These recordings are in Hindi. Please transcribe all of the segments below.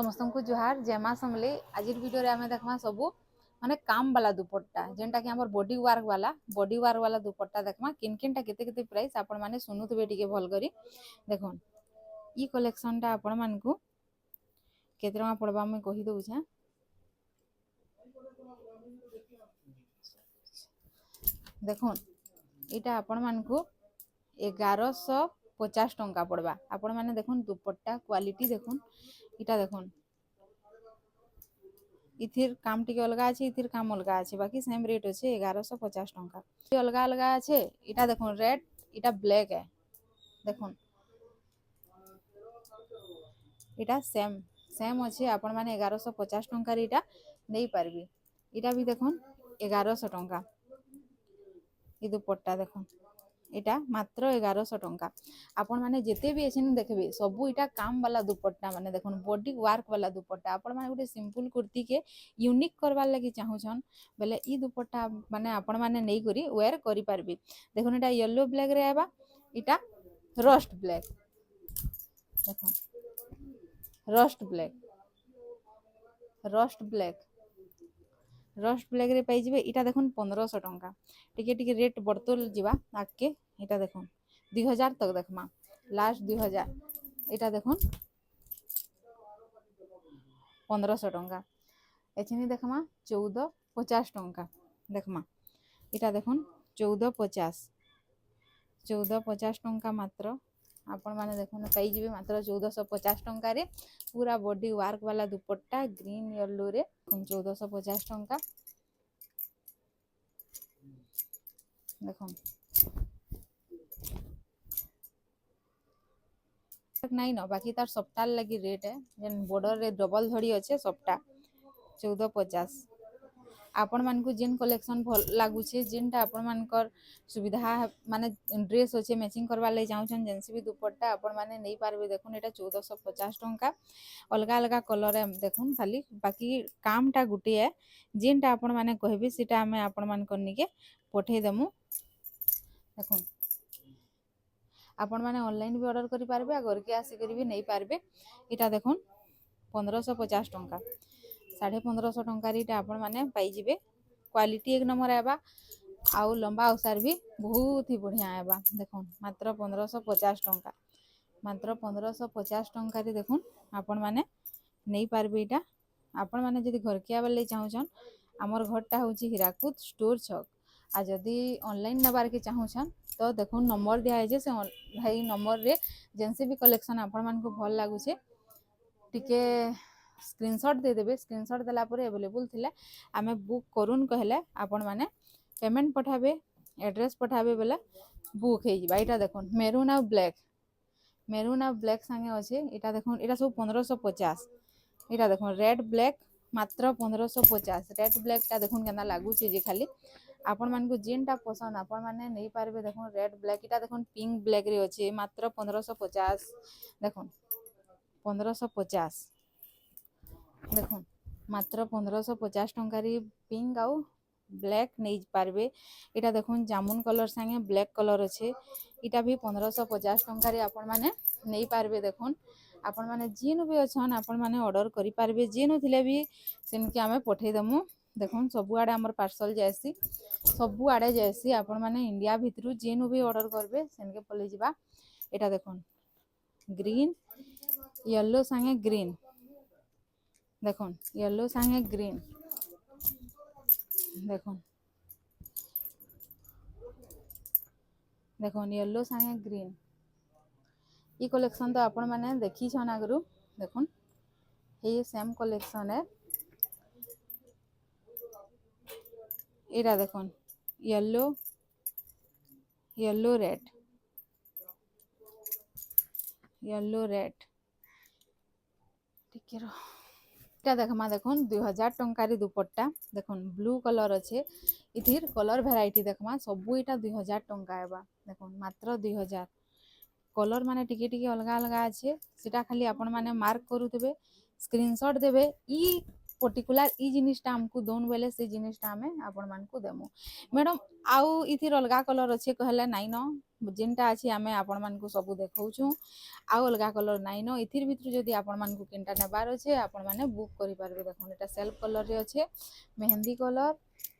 समस्त को जुहार जय मां समले। आज वीडियो रे आमे देखमा सबू माने काम वाला दुपट्टा जेनटा कि हमर बॉडी वर्क वाला दुपट्टा देखमा किन किनटा केते केते प्राइस आपण माने सुनुतबे टिके भल करी देखोन। ई कलेक्शन टा आपण मान को केते टका पड़बा मैं कहि दउ छे। देखोन इटा आपण मान को 1150 टंका पड़बा। आपण माने देखोन दुपट्टा क्वालिटी देखोन। इटा देखोन इथिर काम टिके अलगा আছে इथिर काम अलगा আছে बाकी सेम रेट আছে 1150 टंका। अलगा अलगा আছে इटा देखोन रेड इटा ब्लैक है देखोन इटा सेम सेम अच्छे आपण माने 1150 टंका रे इटा नहीं पारबी। इटा भी देखोन 1100 टंका। ई दुपट्टा देखोन इटा मात्र 1100 टंका। आपण माने जेते भी एछन देखबे सबू इटा काम वाला दुपट्टा माने देखोन बॉडी वर्क वाला दुपट्टा। आपण माने गुटे सिंपल कुर्ती के यूनिक करवार लगी चाहूछन बेले ई दुपट्टा माने आपण माने नहीं करी वेयर करि पारबे। देखोन इटा येलो ब्लैक रे आबा इटा रस्ट ब्लैक देखोन रस्ट ब्लैक रे पाई जिबे। इटा देखोन 1500 टंका टिके टिके रेट बर्तल जिबा आके। इटा देखोन 2000 तक देखमा लास्ट 2000। इटा देखोन 1500 टंका। एछनी देखमा 1450 टंका देखमा। इटा देखोन 1450 टंका मात्र आपण माने देखोन पाई जिबे मात्र 1450 टंका रे पूरा बॉडी वर्क वाला दुपट्टा ग्रीन येलो रे 1450 टंका देखोन। नहीं न बाकी तार सप्ताह लगी रेट है जेन बॉर्डर रे डबल धड़ी अच्छे सप्ताह 1450। आपण मान को जिन कलेक्शन भल लागू छे जिनटा आपण मानकर सुविधा माने ड्रेस अच्छे मैचिंग करवा ले चाहछन जेनसी भी दुपट्टा आपण माने नहीं पारबे। देखुन एटा 1450 टंका अलगा अलगा कलर है देखुन खाली बाकी कामटा गुटे है जिनटा आपण माने कहबे सेटा हमें आपण मान करनी के पठे देमु। देखुन आपण माने ऑनलाइन भी ऑर्डर करि पारबे आ घर के आसी करी भी नहीं पारबे। इटा देखुन 1550 टंका 1550 टंका रे आपण माने पाई जिबे। क्वालिटी एक नंबर आबा आउ लंबा अवसर भी बहुत ही बढ़िया आबा। देखुन मात्र 1550 टंका मात्र 1550 टंका रे देखुन आपण माने नहीं पारबे। इटा आपण माने जदि घर के आबे ले चाहछन हमर घरटा होची हीराकुद स्टोर छक आ जदि ऑनलाइन नबार के चाहछन तो देखुन नंबर दिया है जे से भाई नंबर रे जेनसे भी कलेक्शन आपण मान को भल लागु छे टिके स्क्रीनशॉट दे देबे। स्क्रीनशॉट देला पर अवेलेबल थिले आमे बुक करून कहले आपण माने पेमेंट पठाबे एड्रेस पठाबे बेला बुक हे जिबा। इटा देखुन मेरून आ ब्लैक संगे अछि। इटा देखुन इटा सब 1550। इटा देखुन रेड ब्लैक मात्र 1550। रेड ब्लैक ता देखुन केना लागु छे जे खाली आपण मान को जिनटा पसंद आपण माने नहीं पारबे। देखुन रेड ब्लैक इटा देखुन पिंक ब्लैक रे अछि मात्र 1550। देखुन 1550 देखुन मात्र 1550 टंका रे पिंक आउ ब्लैक नहीं पारबे। इटा देखुन जामुन कलर संगे ब्लैक कलर अच्छे इटा भी 1550 टंका रे आपण माने नहीं पारबे। देखुन आपण माने जिन भी अछन आपण माने ऑर्डर करि पारबे जिन थिले भी सेनके हमें पठे देमु। देखुन सबु आडे हमर पार्सल जायसी सबु आडे जायसी आपण माने इंडिया भितरु जिन भी ऑर्डर करबे सेनके पले जिबा। इटा देखुन ग्रीन येलो संगे ग्रीन देखुन येलो संगे ग्रीन देखुन देखुन येलो संगे ग्रीन ई कलेक्शन तो आपण माने देखी छन आगरु। देखुन ये सेम कलेक्शन है। इरा देखुन येलो रेड ठीक है। इटा देखमा देखुन 2000 टंका रे दुपट्टा देखुन ब्लू कलर अच्छे इथिर कलर वेराइटी देखमा सबू इटा 2000 टंका आबा। देखुन मात्र 2000 कलर माने टिके टिके अलगा अलगा अच्छे सेटा खाली आपण माने मार्क करूथबे स्क्रीनशॉट देबे। ई पर्टिकुलर ई जिनिसटा आमको दौन बोले से जिनिसटा आम आपण मानक देमु मैडम। आउ इथिर अलगा कलर अच्छे कहले नाइन जेनटा अच्छे आम आपण मानक सब देखौछु आउ अलगा कलर नाइन इथिर भितर जदि आपण मानक केनटा नेबार अच्छे आपण माने बुक करि पारबे। देखुन एटा सेल्फ कलर रे अच्छे मेहंदी कलर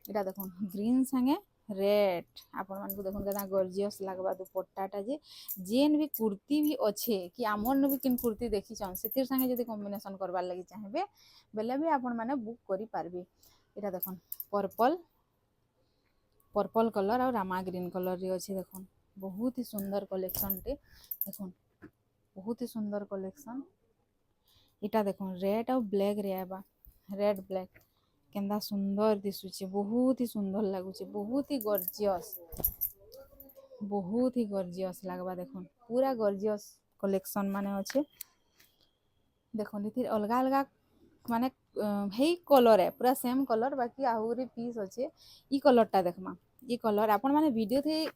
एटा देखुन ग्रीन संगे रेड आपण मानक देखुन केना गॉर्जियस लागबा दुपट्टाटा जे जेन भी कुर्ती भी अच्छे कि आमर भी किन कुर्ती देखी छन सेतिर संगे जदि कॉम्बिनेशन करबार लगी चाहेबे बेले भी आपण माने बुक करि पारबे। एटा देखुन पर्पल पर्पल कलर और रामा ग्रीन कलर रे अच्छे देखुन बहुत ही सुंदर कलेक्शन टे देखुन बहुत ही सुंदर कलेक्शन। इटा देखुन रेड और ब्लैक रे आबा रेड ब्लैक केंदा सुंदर दिसुचे बहुत ही सुंदर लागुचे बहुत ही गॉर्जियस लागबा। देखुन पूरा गॉर्जियस कलेक्शन माने अच्छे देखुन इथिर अलगा अलगा माने हेई कलर है पूरा सेम कलर बाकी आहुरी पीस अच्छे ई कलरटा देखमा ई कलर आपण माने वीडियो थी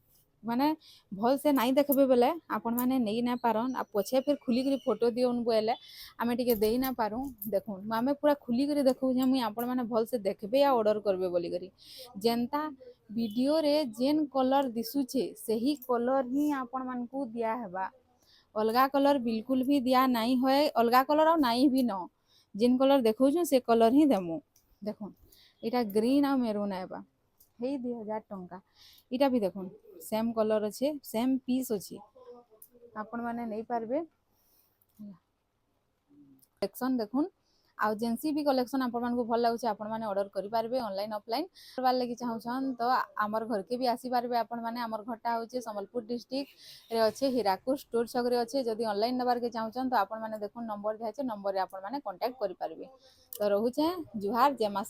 माने भल से नहीं देखबे बेले आपण माने नहीं ना पारन आ पछे फिर खुली करी फोटो दियोन बोले आमे टिके देई ना पारू। देखुन आमे पूरा खुली करी देखौ जे मुई आपण माने भल से देखबे या ऑर्डर करबे बोली करी जेंता वीडियो रे जेन कलर दिसुचे सही कलर ही आपण मानकू दिया हेबा अलगा कलर बिल्कुल भी दिया नहीं होए अलगा कलर और नहीं भी न जेन कलर देखौ से कलर ही देमु। देखुन इटा ग्रीन और मेरून आबा हे 2000 टंका इटा भी देखुन सेम कलर अच्छे सेम पीस अच्छे आपण माने नहीं पारबे कलेक्शन देखुन आउ जेनसी भी कलेक्शन आपण मानकू भल लागुचे आपण माने ऑर्डर करि पारबे ऑनलाइन ऑफलाइन करबार लगी चाहउछन तो आमर घर के भी आसी पारबे आपण माने आमर घरटा होचे संबलपुर डिस्ट्रिक्ट रे अच्छे हीराकुद स्टोर छक रे अच्छे जदि ऑनलाइन नबार के चाहउछन तो आपण माने देखुन नंबर दिया छे नंबर रे आपण माने कांटेक्ट करि पारबे। तो रहुचे जुहार जय मां।